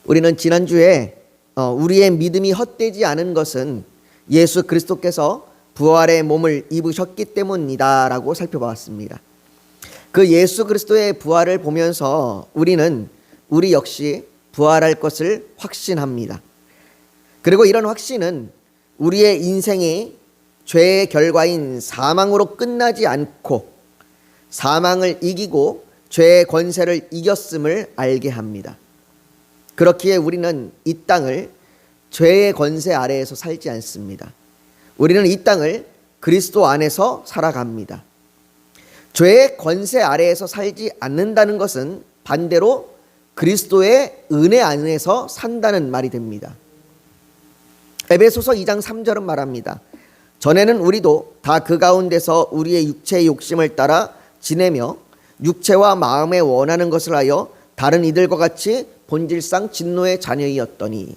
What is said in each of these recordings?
우리는 지난주에 우리의 믿음이 헛되지 않은 것은 예수 그리스도께서 부활의 몸을 입으셨기 때문이다 라고 살펴보았습니다. 그 예수 그리스도의 부활을 보면서 우리는 우리 역시 부활할 것을 확신합니다. 그리고 이런 확신은 우리의 인생이 죄의 결과인 사망으로 끝나지 않고 사망을 이기고 죄의 권세를 이겼음을 알게 합니다. 그렇기에 우리는 이 땅을 죄의 권세 아래에서 살지 않습니다. 우리는 이 땅을 그리스도 안에서 살아갑니다. 죄의 권세 아래에서 살지 않는다는 것은 반대로 그리스도의 은혜 안에서 산다는 말이 됩니다. 에베소서 2장 3절은 말합니다. 전에는 우리도 다 그 가운데서 우리의 육체의 욕심을 따라 지내며 육체와 마음에 원하는 것을 하여 다른 이들과 같이 본질상 진노의 자녀이었더니,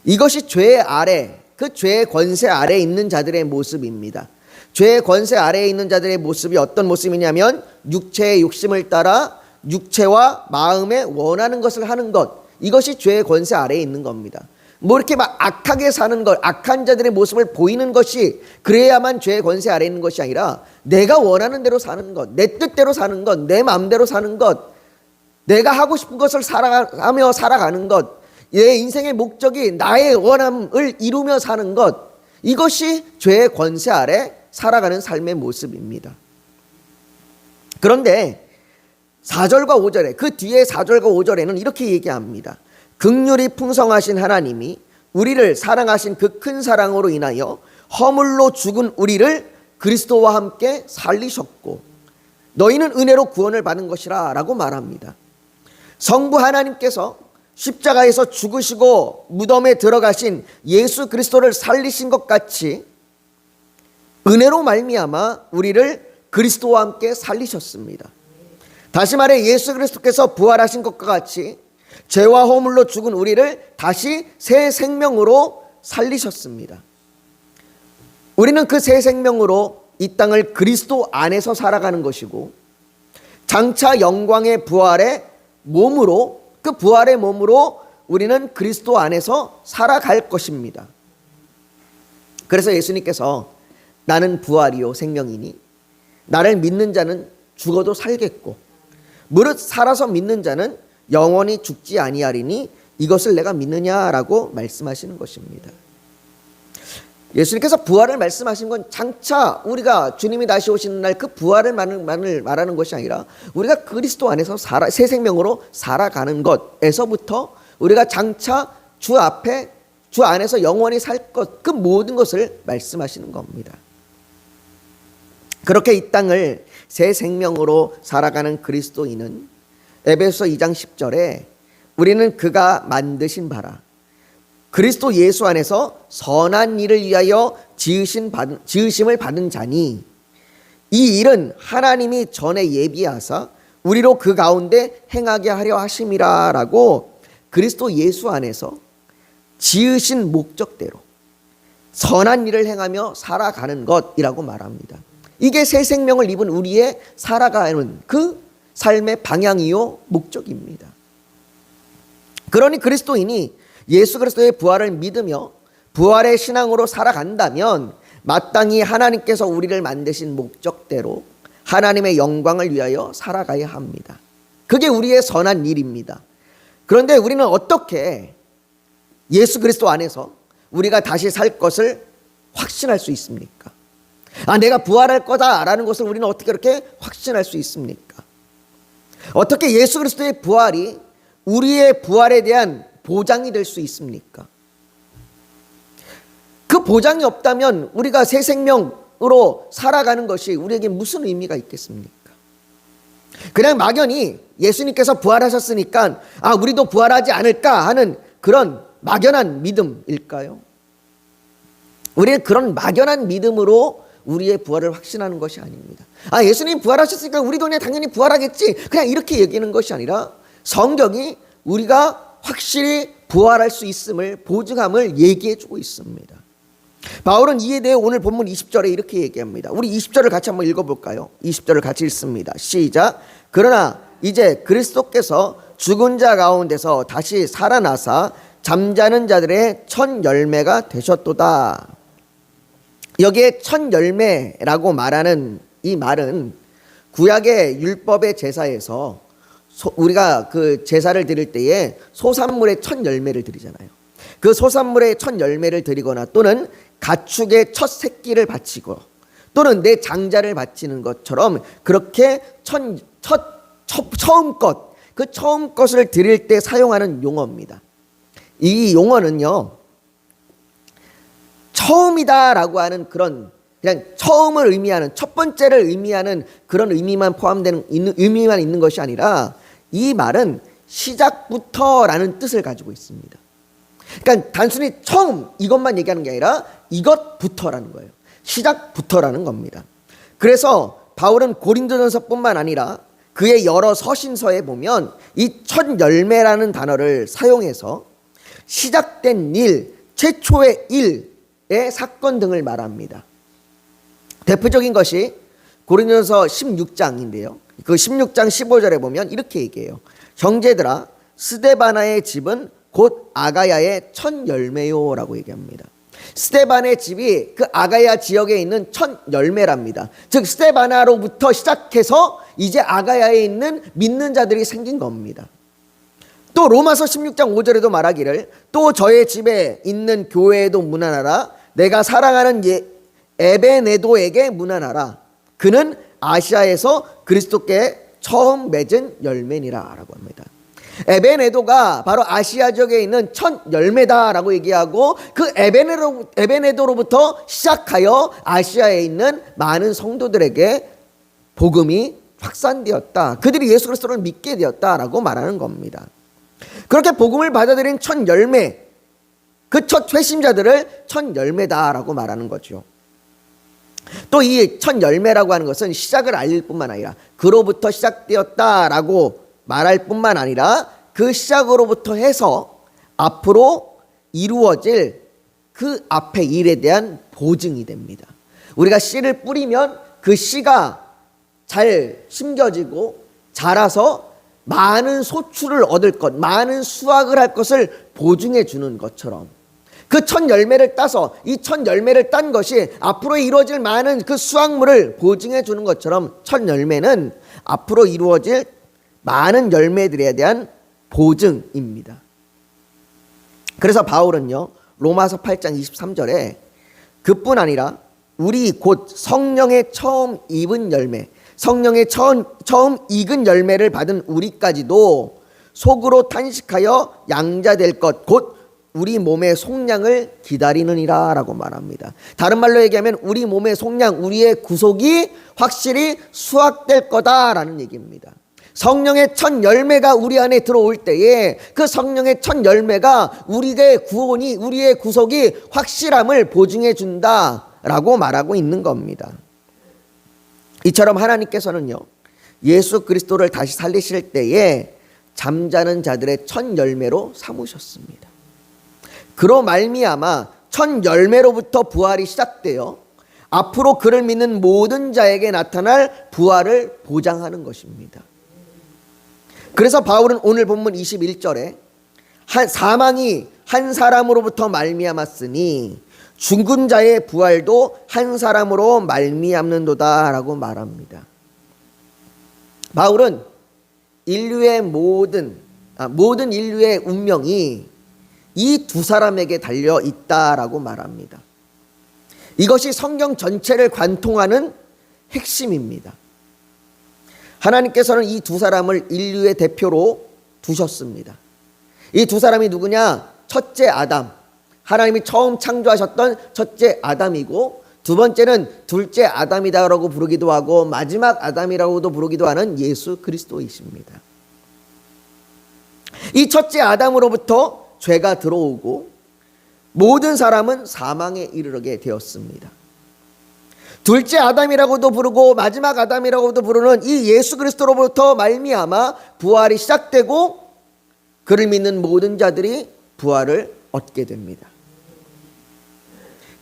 이것이 죄의 아래, 그 죄의 권세 아래에 있는 자들의 모습입니다. 죄의 권세 아래에 있는 자들의 모습이 어떤 모습이냐면 육체의 욕심을 따라 육체와 마음에 원하는 것을 하는 것, 이것이 죄의 권세 아래에 있는 겁니다. 뭐 이렇게 막 악하게 사는 것, 악한 자들의 모습을 보이는 것이 그래야만 죄의 권세 아래에 있는 것이 아니라 내가 원하는 대로 사는 것, 내 뜻대로 사는 것, 내 마음대로 사는 것, 내가 하고 싶은 것을 하며 살아가는 것, 내 인생의 목적이 나의 원함을 이루며 사는 것, 이것이 죄의 권세 아래 살아가는 삶의 모습입니다. 그런데 4절과 5절에, 그 뒤에 4절과 5절에는 이렇게 얘기합니다. 긍휼이 풍성하신 하나님이 우리를 사랑하신 그 큰 사랑으로 인하여 허물로 죽은 우리를 그리스도와 함께 살리셨고 너희는 은혜로 구원을 받은 것이라 라고 말합니다. 성부 하나님께서 십자가에서 죽으시고 무덤에 들어가신 예수 그리스도를 살리신 것 같이 은혜로 말미암아 우리를 그리스도와 함께 살리셨습니다. 다시 말해 예수 그리스도께서 부활하신 것과 같이 죄와 허물로 죽은 우리를 다시 새 생명으로 살리셨습니다. 우리는 그 새 생명으로 이 땅을 그리스도 안에서 살아가는 것이고 장차 영광의 부활의 몸으로, 그 부활의 몸으로 우리는 그리스도 안에서 살아갈 것입니다. 그래서 예수님께서 나는 부활이요 생명이니 나를 믿는 자는 죽어도 살겠고 무릇 살아서 믿는 자는 영원히 죽지 아니하리니 이것을 내가 믿느냐라고 말씀하시는 것입니다. 예수님께서 부활을 말씀하신 건 장차 우리가 주님이 다시 오시는 날 그 부활을 말하는 것이 아니라 우리가 그리스도 안에서 새 생명으로 살아가는 것에서부터 우리가 장차 주 앞에 주 안에서 영원히 살 것, 그 모든 것을 말씀하시는 겁니다. 그렇게 이 땅을 새 생명으로 살아가는 그리스도인은 에베소서 2장 10절에 우리는 그가 만드신 바라 그리스도 예수 안에서 선한 일을 위하여 지으심을 받은 자니 이 일은 하나님이 전에 예비하사 우리로 그 가운데 행하게 하려 하심이라 라고 그리스도 예수 안에서 지으신 목적대로 선한 일을 행하며 살아가는 것이라고 말합니다. 이게 새 생명을 입은 우리의 살아가는 그 삶의 방향이요 목적입니다. 그러니 그리스도인이 예수 그리스도의 부활을 믿으며 부활의 신앙으로 살아간다면 마땅히 하나님께서 우리를 만드신 목적대로 하나님의 영광을 위하여 살아가야 합니다. 그게 우리의 선한 일입니다. 그런데 우리는 어떻게 예수 그리스도 안에서 우리가 다시 살 것을 확신할 수 있습니까? 내가 부활할 거다라는 것을 우리는 어떻게 그렇게 확신할 수 있습니까? 어떻게 예수 그리스도의 부활이 우리의 부활에 대한 보장이 될 수 있습니까? 그 보장이 없다면 우리가 새 생명으로 살아가는 것이 우리에게 무슨 의미가 있겠습니까? 그냥 막연히 예수님께서 부활하셨으니까 우리도 부활하지 않을까 하는 그런 막연한 믿음일까요? 우리는 그런 막연한 믿음으로 우리의 부활을 확신하는 것이 아닙니다. 예수님 부활하셨으니까 우리도 그냥 당연히 부활하겠지, 그냥 이렇게 얘기하는 것이 아니라 성경이 우리가 확실히 부활할 수 있음을, 보증함을 얘기해 주고 있습니다. 바울은 이에 대해 오늘 본문 20절에 이렇게 얘기합니다. 우리 20절을 같이 한번 읽어볼까요? 20절을 같이 읽습니다. 시작. 그러나 이제 그리스도께서 죽은 자 가운데서 다시 살아나사 잠자는 자들의 첫 열매가 되셨도다. 여기에 첫 열매라고 말하는 이 말은 구약의 율법의 제사에서 우리가 그 제사를 드릴 때에 소산물의 첫 열매를 드리잖아요. 그 소산물의 첫 열매를 드리거나 또는 가축의 첫 새끼를 바치고 또는 내 장자를 바치는 것처럼 그렇게 처음 것을 드릴 때 사용하는 용어입니다. 이 용어는요, 처음이다라고 하는 그런 그냥 처음을 의미하는 첫 번째를 의미하는 그런 의미만 포함되는 의미만 있는 것이 아니라 이 말은 시작부터라는 뜻을 가지고 있습니다. 그러니까 단순히 처음 이것만 얘기하는 게 아니라 이것부터라는 거예요. 시작부터라는 겁니다. 그래서 바울은 고린도전서뿐만 아니라 그의 여러 서신서에 보면 이 첫 열매라는 단어를 사용해서 시작된 일, 최초의 일의 사건 등을 말합니다. 대표적인 것이 고린도전서 16장인데요. 그 16장 15절에 보면 이렇게 얘기해요. 형제들아, 스데바나의 집은 곧 아가야의 첫 열매요라고 얘기합니다. 스데반의 집이 그 아가야 지역에 있는 첫 열매랍니다. 즉 스데바나로부터 시작해서 이제 아가야에 있는 믿는 자들이 생긴 겁니다. 또 로마서 16장 5절에도 말하기를 또 저의 집에 있는 교회에도 문안하라. 내가 사랑하는 에베네도에게 문안하라. 그는 아시아에서 그리스도께 처음 맺은 열매니라 라고 합니다. 에베네도가 바로 아시아 지역에 있는 첫 열매다라고 얘기하고 그 에베네도로부터 시작하여 아시아에 있는 많은 성도들에게 복음이 확산되었다. 그들이 예수 그리스도를 믿게 되었다라고 말하는 겁니다. 그렇게 복음을 받아들인 첫 열매, 그 첫 회심자들을 첫 열매다라고 말하는 거죠. 또 이 첫 열매라고 하는 것은 시작을 알릴 뿐만 아니라 그로부터 시작되었다라고 말할 뿐만 아니라 그 시작으로부터 해서 앞으로 이루어질 그 앞의 일에 대한 보증이 됩니다. 우리가 씨를 뿌리면 그 씨가 잘 심겨지고 자라서 많은 소출을 얻을 것, 많은 수확을 할 것을 보증해 주는 것처럼 그 첫 열매를 따서 이 첫 열매를 딴 것이 앞으로 이루어질 많은 그 수확물을 보증해 주는 것처럼 첫 열매는 앞으로 이루어질 많은 열매들에 대한 보증입니다. 그래서 바울은요, 로마서 8장 23절에 그뿐 아니라 우리 곧 성령의 처음 입은 열매, 성령의 처음 익은 열매를 받은 우리까지도 속으로 탄식하여 양자될 것 곧 우리 몸의 속량을 기다리느니라 라고 말합니다. 다른 말로 얘기하면 우리 몸의 속량, 우리의 구속이 확실히 수확될 거다라는 얘기입니다. 성령의 첫 열매가 우리 안에 들어올 때에 그 성령의 첫 열매가 우리의 구원이, 우리의 구속이 확실함을 보증해 준다라고 말하고 있는 겁니다. 이처럼 하나님께서는요, 예수 그리스도를 다시 살리실 때에 잠자는 자들의 첫 열매로 삼으셨습니다. 그로 말미암아 첫 열매로부터 부활이 시작되어 앞으로 그를 믿는 모든 자에게 나타날 부활을 보장하는 것입니다. 그래서 바울은 오늘 본문 21절에 사망이 한 사람으로부터 말미암았으니 죽은 자의 부활도 한 사람으로 말미암는도다라고 말합니다. 바울은 모든 인류의 운명이 이 두 사람에게 달려 있다라고 말합니다. 이것이 성경 전체를 관통하는 핵심입니다. 하나님께서는 이 두 사람을 인류의 대표로 두셨습니다. 이 두 사람이 누구냐? 첫째 아담, 하나님이 처음 창조하셨던 첫째 아담이고, 두 번째는 둘째 아담이다라고 부르기도 하고 마지막 아담이라고도 부르기도 하는 예수 그리스도이십니다. 이 첫째 아담으로부터 죄가 들어오고 모든 사람은 사망에 이르게 되었습니다. 둘째 아담이라고도 부르고 마지막 아담이라고도 부르는 이 예수 그리스도로부터 말미암아 부활이 시작되고 그를 믿는 모든 자들이 부활을 얻게 됩니다.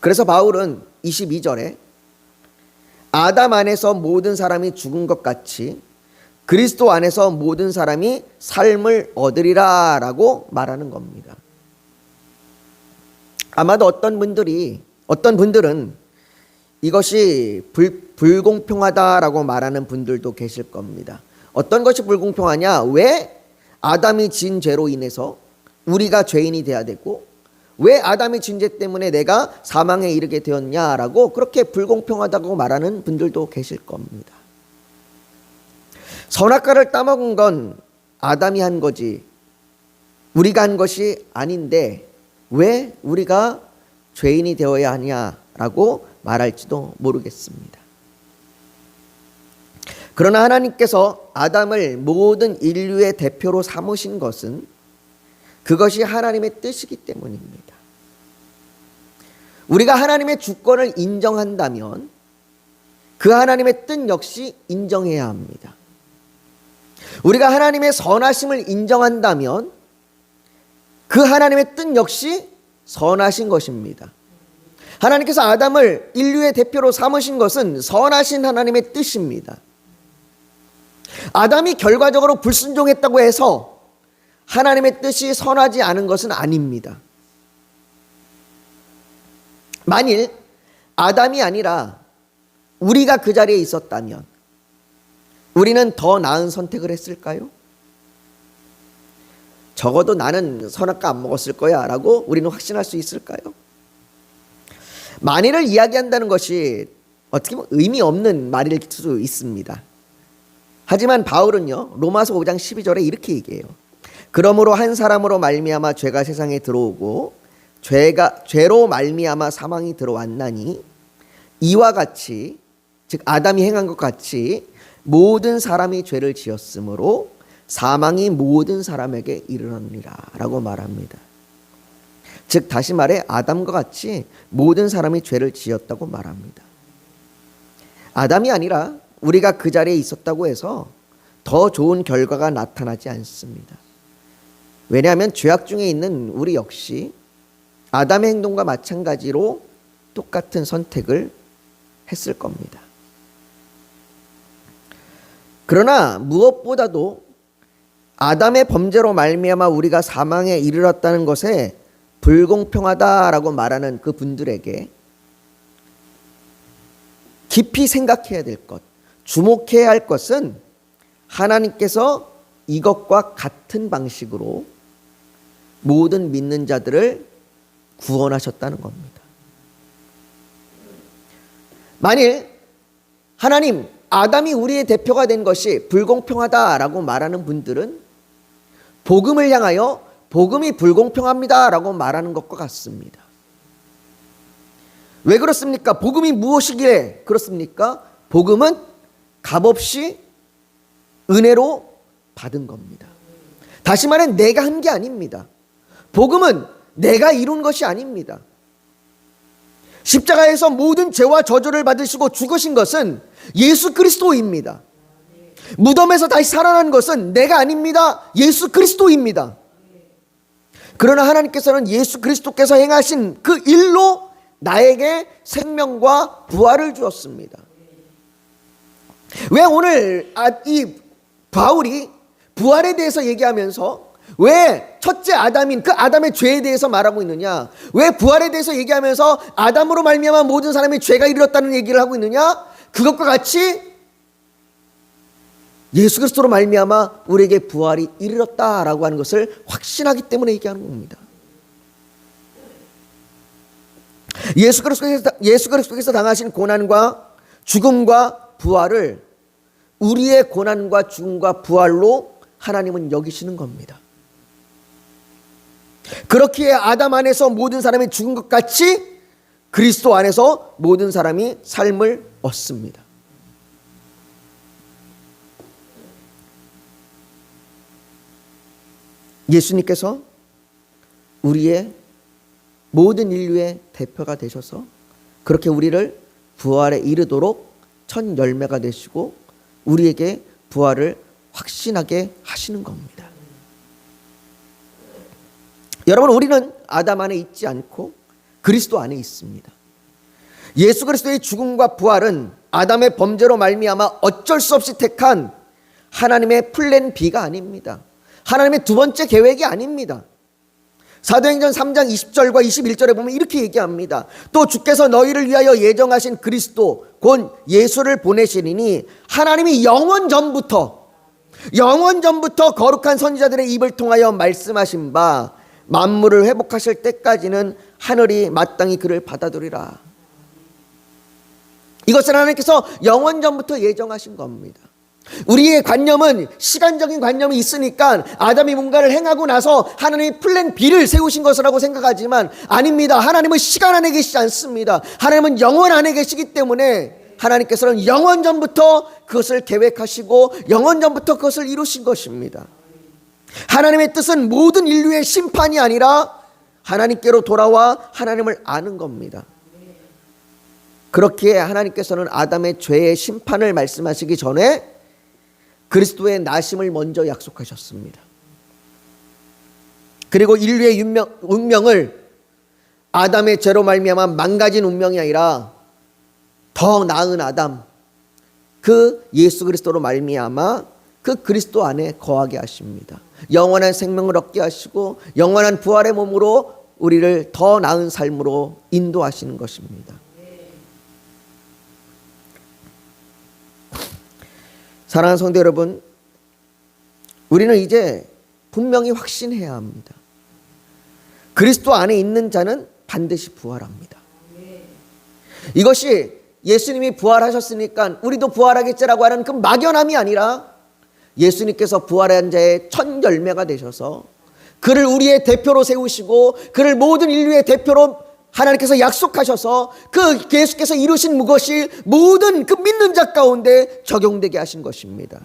그래서 바울은 22절에 아담 안에서 모든 사람이 죽은 것 같이 그리스도 안에서 모든 사람이 삶을 얻으리라 라고 말하는 겁니다. 아마도 어떤 분들은 이것이 불공평하다라고 말하는 분들도 계실 겁니다. 어떤 것이 불공평하냐? 왜 아담이 진 죄로 인해서 우리가 죄인이 돼야 되고, 왜 아담이 진 죄 때문에 내가 사망에 이르게 되었냐라고 그렇게 불공평하다고 말하는 분들도 계실 겁니다. 선악과를 따먹은 건 아담이 한 거지 우리가 한 것이 아닌데 왜 우리가 죄인이 되어야 하냐라고 말할지도 모르겠습니다. 그러나 하나님께서 아담을 모든 인류의 대표로 삼으신 것은 그것이 하나님의 뜻이기 때문입니다. 우리가 하나님의 주권을 인정한다면 그 하나님의 뜻 역시 인정해야 합니다. 우리가 하나님의 선하심을 인정한다면 그 하나님의 뜻 역시 선하신 것입니다. 하나님께서 아담을 인류의 대표로 삼으신 것은 선하신 하나님의 뜻입니다. 아담이 결과적으로 불순종했다고 해서 하나님의 뜻이 선하지 않은 것은 아닙니다. 만일 아담이 아니라 우리가 그 자리에 있었다면 우리는 더 나은 선택을 했을까요? 적어도 나는 선악과 안 먹었을 거야 라고 우리는 확신할 수 있을까요? 만일을 이야기한다는 것이 어떻게 보면 의미 없는 말일 수도 있습니다. 하지만 바울은요, 로마서 5장 12절에 이렇게 얘기해요. 그러므로 한 사람으로 말미암아 죄가 세상에 들어오고 죄로 말미암아 사망이 들어왔나니 이와 같이, 즉 아담이 행한 것 같이 모든 사람이 죄를 지었으므로 사망이 모든 사람에게 이르렀느니라 라고 말합니다. 즉 다시 말해 아담과 같이 모든 사람이 죄를 지었다고 말합니다. 아담이 아니라 우리가 그 자리에 있었다고 해서 더 좋은 결과가 나타나지 않습니다. 왜냐하면 죄악 중에 있는 우리 역시 아담의 행동과 마찬가지로 똑같은 선택을 했을 겁니다. 그러나 무엇보다도 아담의 범죄로 말미암아 우리가 사망에 이르렀다는 것에 불공평하다라고 말하는 그 분들에게 깊이 생각해야 될 것, 주목해야 할 것은 하나님께서 이것과 같은 방식으로 모든 믿는 자들을 구원하셨다는 겁니다. 만일 하나님, 아담이 우리의 대표가 된 것이 불공평하다라고 말하는 분들은 복음을 향하여 복음이 불공평합니다라고 말하는 것과 같습니다. 왜 그렇습니까? 복음이 무엇이기에 그렇습니까? 복음은 값없이 은혜로 받은 겁니다. 다시 말해 내가 한 게 아닙니다. 복음은 내가 이룬 것이 아닙니다. 십자가에서 모든 죄와 저주를 받으시고 죽으신 것은 예수 그리스도입니다. 무덤에서 다시 살아난 것은 내가 아닙니다. 예수 그리스도입니다. 그러나 하나님께서는 예수 그리스도께서 행하신 그 일로 나에게 생명과 부활을 주었습니다. 왜 오늘 이 바울이 부활에 대해서 얘기하면서 왜 첫째 아담인 그 아담의 죄에 대해서 말하고 있느냐? 왜 부활에 대해서 얘기하면서 아담으로 말미암아 모든 사람이 죄가 이르렀다는 얘기를 하고 있느냐? 그것과 같이 예수 그리스도로 말미암아 우리에게 부활이 이르렀다라고 하는 것을 확신하기 때문에 얘기하는 겁니다. 예수 그리스도께서 당하신 고난과 죽음과 부활을 우리의 고난과 죽음과 부활로 하나님은 여기시는 겁니다. 그렇기에 아담 안에서 모든 사람이 죽은 것 같이 그리스도 안에서 모든 사람이 삶을 얻습니다. 예수님께서 우리의 모든 인류의 대표가 되셔서 그렇게 우리를 부활에 이르도록 첫 열매가 되시고 우리에게 부활을 확신하게 하시는 겁니다. 여러분, 우리는 아담 안에 있지 않고 그리스도 안에 있습니다. 예수 그리스도의 죽음과 부활은 아담의 범죄로 말미암아 어쩔 수 없이 택한 하나님의 플랜 B가 아닙니다. 하나님의 두 번째 계획이 아닙니다. 사도행전 3장 20절과 21절에 보면 이렇게 얘기합니다. 또 주께서 너희를 위하여 예정하신 그리스도 곧 예수를 보내시리니 하나님이 영원 전부터 거룩한 선지자들의 입을 통하여 말씀하신 바 만물을 회복하실 때까지는 하늘이 마땅히 그를 받아들이라. 이것을 하나님께서 영원 전부터 예정하신 겁니다. 우리의 관념은 시간적인 관념이 있으니까 아담이 뭔가를 행하고 나서 하나님이 플랜 B를 세우신 것이라고 생각하지만 아닙니다. 하나님은 시간 안에 계시지 않습니다. 하나님은 영원 안에 계시기 때문에 하나님께서는 영원 전부터 그것을 계획하시고 영원 전부터 그것을 이루신 것입니다. 하나님의 뜻은 모든 인류의 심판이 아니라 하나님께로 돌아와 하나님을 아는 겁니다. 그렇기에 하나님께서는 아담의 죄의 심판을 말씀하시기 전에 그리스도의 나심을 먼저 약속하셨습니다. 그리고 인류의 운명을 아담의 죄로 말미암아 망가진 운명이 아니라 더 나은 아담, 그 예수 그리스도로 말미암아 그 그리스도 안에 거하게 하십니다. 영원한 생명을 얻게 하시고 영원한 부활의 몸으로 우리를 더 나은 삶으로 인도하시는 것입니다. 사랑하는 성도 여러분, 우리는 이제 분명히 확신해야 합니다. 그리스도 안에 있는 자는 반드시 부활합니다. 이것이 예수님이 부활하셨으니까 우리도 부활하겠지라고 하는 그 막연함이 아니라 예수님께서 부활한 자의 첫 열매가 되셔서 그를 우리의 대표로 세우시고 그를 모든 인류의 대표로 하나님께서 약속하셔서 그 예수께서 이루신 것이 모든 그 믿는 자 가운데 적용되게 하신 것입니다.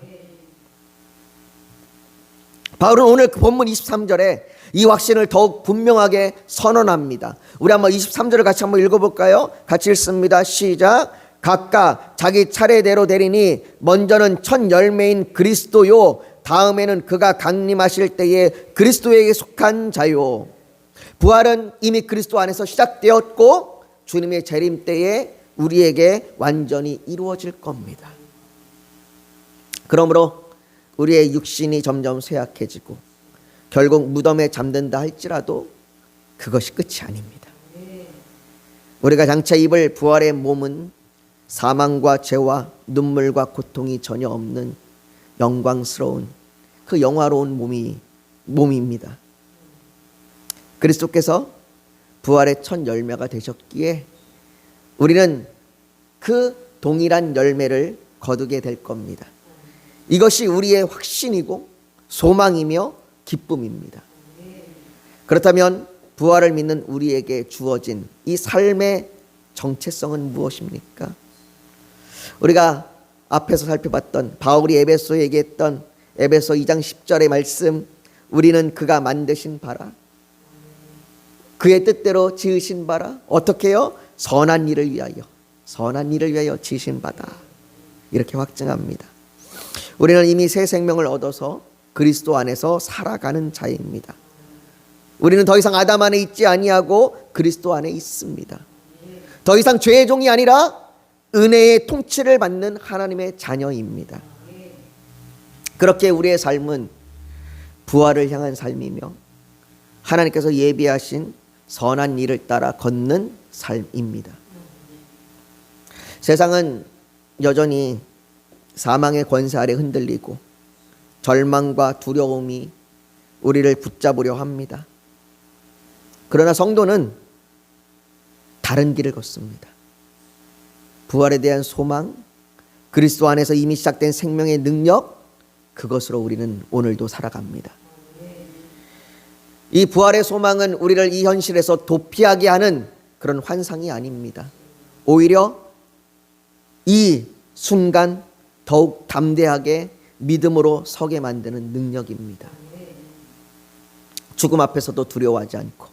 바울은 오늘 그 본문 23절에 이 확신을 더욱 분명하게 선언합니다. 우리 한번 23절을 같이 한번 읽어볼까요? 같이 읽습니다. 시작. 각각 자기 차례대로 되리니 먼저는 첫 열매인 그리스도요 다음에는 그가 강림하실 때에 그리스도에게 속한 자요. 부활은 이미 그리스도 안에서 시작되었고 주님의 재림 때에 우리에게 완전히 이루어질 겁니다. 그러므로 우리의 육신이 점점 쇠약해지고 결국 무덤에 잠든다 할지라도 그것이 끝이 아닙니다. 우리가 장차 입을 부활의 몸은 사망과 죄와 눈물과 고통이 전혀 없는 영광스러운 그 영화로운 몸입니다. 그리스도께서 부활의 첫 열매가 되셨기에 우리는 그 동일한 열매를 거두게 될 겁니다. 이것이 우리의 확신이고 소망이며 기쁨입니다. 그렇다면 부활을 믿는 우리에게 주어진 이 삶의 정체성은 무엇입니까? 우리가 앞에서 살펴봤던 바울이 에베소에 얘기했던 에베소 2장 10절의 말씀, 우리는 그가 만드신 바라 그의 뜻대로 지으신 바라 어떻게요? 선한 일을 위하여 지으신 바다, 이렇게 확증합니다. 우리는 이미 새 생명을 얻어서 그리스도 안에서 살아가는 자입니다. 우리는 더 이상 아담 안에 있지 아니하고 그리스도 안에 있습니다. 더 이상 죄의 종이 아니라 은혜의 통치를 받는 하나님의 자녀입니다. 그렇게 우리의 삶은 부활을 향한 삶이며 하나님께서 예비하신 선한 일을 따라 걷는 삶입니다. 세상은 여전히 사망의 권세 아래 흔들리고 절망과 두려움이 우리를 붙잡으려 합니다. 그러나 성도는 다른 길을 걷습니다. 부활에 대한 소망, 그리스도 안에서 이미 시작된 생명의 능력, 그것으로 우리는 오늘도 살아갑니다. 이 부활의 소망은 우리를 이 현실에서 도피하게 하는 그런 환상이 아닙니다. 오히려 이 순간 더욱 담대하게 믿음으로 서게 만드는 능력입니다. 죽음 앞에서도 두려워하지 않고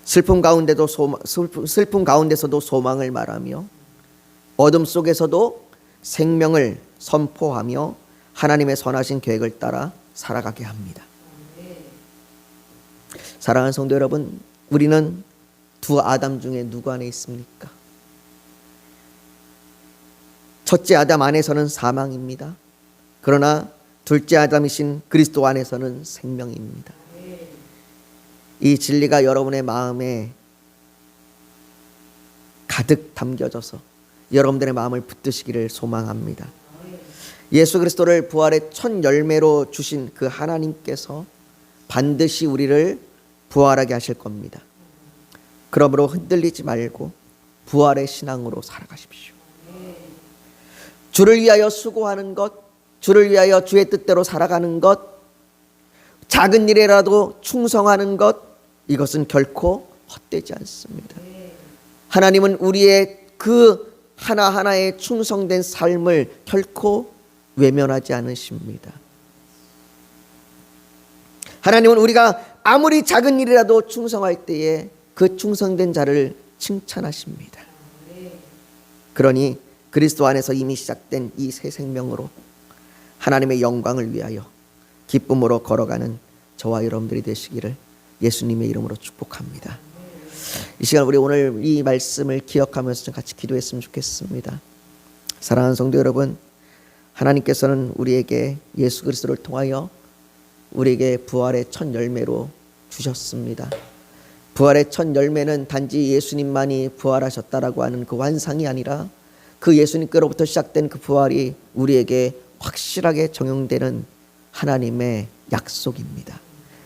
슬픔 가운데서도 소망을 말하며 어둠 속에서도 생명을 선포하며 하나님의 선하신 계획을 따라 살아가게 합니다. 사랑하는 성도 여러분, 우리는 두 아담 중에 누구 안에 있습니까? 첫째 아담 안에서는 사망입니다. 그러나 둘째 아담이신 그리스도 안에서는 생명입니다. 이 진리가 여러분의 마음에 가득 담겨져서 여러분들의 마음을 붙드시기를 소망합니다. 예수 그리스도를 부활의 첫 열매로 주신 그 하나님께서 반드시 우리를 부활하게 하실 겁니다. 그러므로 흔들리지 말고 부활의 신앙으로 살아가십시오. 주를 위하여 수고하는 것, 주를 위하여 주의 뜻대로 살아가는 것, 작은 일에라도 충성하는 것, 이것은 결코 헛되지 않습니다. 하나님은 우리의 그 하나하나의 충성된 삶을 결코 외면하지 않으십니다. 하나님은 우리가 아무리 작은 일이라도 충성할 때에 그 충성된 자를 칭찬하십니다. 그러니 그리스도 안에서 이미 시작된 이 새 생명으로 하나님의 영광을 위하여 기쁨으로 걸어가는 저와 여러분들이 되시기를 예수님의 이름으로 축복합니다. 이 시간 우리 오늘 이 말씀을 기억하면서 좀 같이 기도했으면 좋겠습니다. 사랑하는 성도 여러분, 하나님께서는 우리에게 예수 그리스도를 통하여 우리에게 부활의 첫 열매로 주셨습니다. 부활의 첫 열매는 단지 예수님만이 부활하셨다라고 하는 그 환상이 아니라 그 예수님께로부터 시작된 그 부활이 우리에게 확실하게 적용되는 하나님의 약속입니다.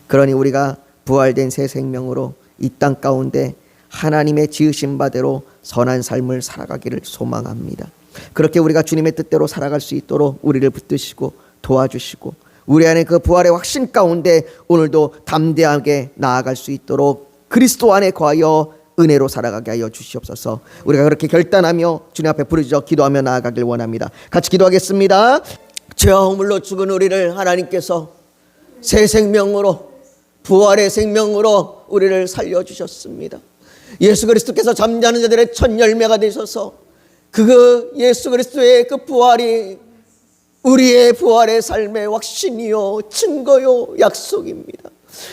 그러니 우리가 부활된 새 생명으로 이 땅 가운데 하나님의 지으신 바대로 선한 삶을 살아가기를 소망합니다. 그렇게 우리가 주님의 뜻대로 살아갈 수 있도록 우리를 붙드시고 도와주시고 우리 안에 그 부활의 확신 가운데 오늘도 담대하게 나아갈 수 있도록 그리스도 안에 거하여 은혜로 살아가게 하여 주시옵소서. 우리가 그렇게 결단하며 주님 앞에 부르짖어 기도하며 나아가길 원합니다. 같이 기도하겠습니다. 죄와 허물로 죽은 우리를 하나님께서 새 생명으로 부활의 생명으로 우리를 살려주셨습니다. 예수 그리스도께서 잠자는 자들의 첫 열매가 되셔서 그 예수 그리스도의 그 부활이 우리의 부활의 삶의 확신이요 증거요 약속입니다.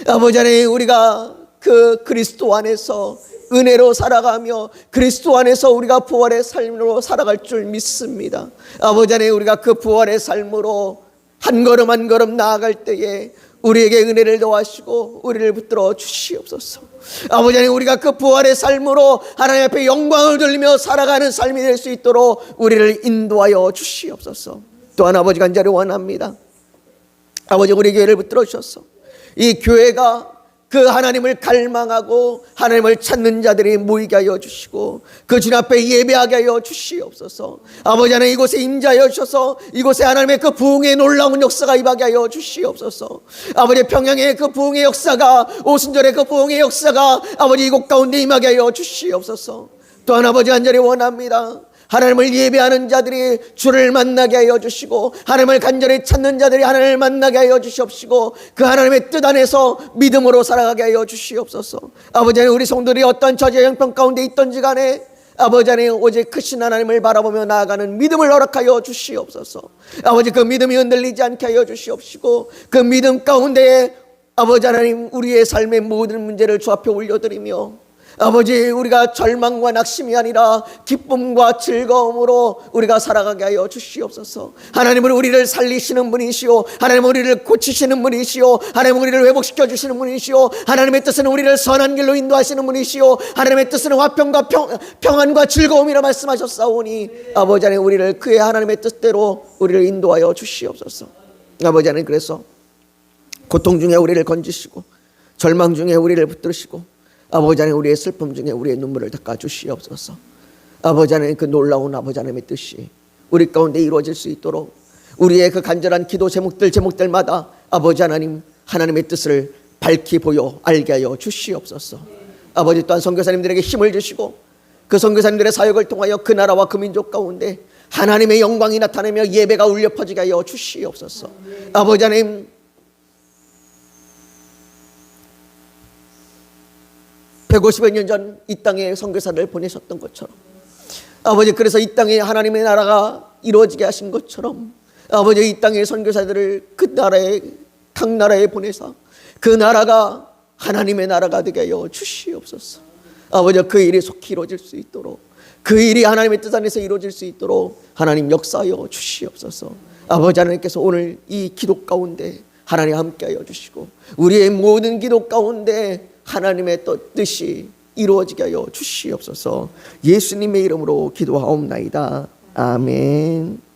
아버지 하나님, 우리가 그 그리스도 안에서 은혜로 살아가며 그리스도 안에서 우리가 부활의 삶으로 살아갈 줄 믿습니다. 아버지 하나님, 우리가 그 부활의 삶으로 한 걸음 한 걸음 나아갈 때에 우리에게 은혜를 더하시고 우리를 붙들어 주시옵소서. 아버지 하나님, 우리가 그 부활의 삶으로 하나님 앞에 영광을 돌리며 살아가는 삶이 될 수 있도록 우리를 인도하여 주시옵소서. 또한 아버지 간절히 원합니다. 아버지, 우리 교회를 붙들어 주셔서 이 교회가 그 하나님을 갈망하고 하나님을 찾는 자들이 모이게 하여 주시고 그 주님 앞에 예배하게 하여 주시옵소서. 아버지 하나님, 이곳에 임재하여 주셔서 이곳에 하나님의 그 부흥의 놀라운 역사가 임하게 하여 주시옵소서. 아버지, 평양의 그 부흥의 역사가, 오순절의 그 부흥의 역사가 아버지 이곳 가운데 임하게 하여 주시옵소서. 또한 아버지 간절히 원합니다. 하나님을 예배하는 자들이 주를 만나게 하여 주시고 하나님을 간절히 찾는 자들이 하나님을 만나게 하여 주시옵시고 그 하나님의 뜻 안에서 믿음으로 살아가게 하여 주시옵소서. 아버지 하나님, 우리 성도들이 어떤 저주의 형편 가운데 있던지 간에 아버지 하나님, 오직 크신 하나님을 바라보며 나아가는 믿음을 허락하여 주시옵소서. 아버지, 그 믿음이 흔들리지 않게 하여 주시옵시고 그 믿음 가운데에 아버지 하나님, 우리의 삶의 모든 문제를 주 앞에 올려드리며 아버지, 우리가 절망과 낙심이 아니라 기쁨과 즐거움으로 우리가 살아가게 하여 주시옵소서. 하나님은 우리를 살리시는 분이시오, 하나님은 우리를 고치시는 분이시오, 하나님은 우리를 회복시켜 주시는 분이시오, 하나님의 뜻은 우리를 선한 길로 인도하시는 분이시오, 하나님의 뜻은 화평과 평안과 즐거움이라 말씀하셨사오니 아버지 하나님, 우리를 그의 하나님의 뜻대로 우리를 인도하여 주시옵소서. 아버지 하나님, 그래서 고통 중에 우리를 건지시고 절망 중에 우리를 붙드시고 아버지 하나님, 우리의 슬픔 중에 우리의 눈물을 닦아 주시옵소서. 아버지 하나님, 그 놀라운 아버지 하나님의 뜻이 우리 가운데 이루어질 수 있도록 우리의 그 간절한 기도 제목들마다 아버지 하나님, 하나님의 뜻을 밝히 보여 알게 하여 주시옵소서. 아버지, 또한 선교사님들에게 힘을 주시고 그 선교사님들의 사역을 통하여 그 나라와 그 민족 가운데 하나님의 영광이 나타나며 예배가 울려 퍼지게 하여 주시옵소서. 아버지 하나님, 150여 년 전 이 땅에 선교사를 보내셨던 것처럼 아버지, 그래서 이 땅에 하나님의 나라가 이루어지게 하신 것처럼 아버지, 이 땅의 선교사들을 그 나라에, 각 나라에 보내서 그 나라가 하나님의 나라가 되게 하여 주시옵소서. 아버지, 그 일이 속히 이루어질 수 있도록, 그 일이 하나님의 뜻 안에서 이루어질 수 있도록 하나님 역사하여 주시옵소서. 아버지 하나님께서 오늘 이 기도 가운데 하나님 함께하여 주시고 우리의 모든 기도 가운데 하나님의 뜻이 이루어지게 하여 주시옵소서. 예수님의 이름으로 기도하옵나이다. 아멘.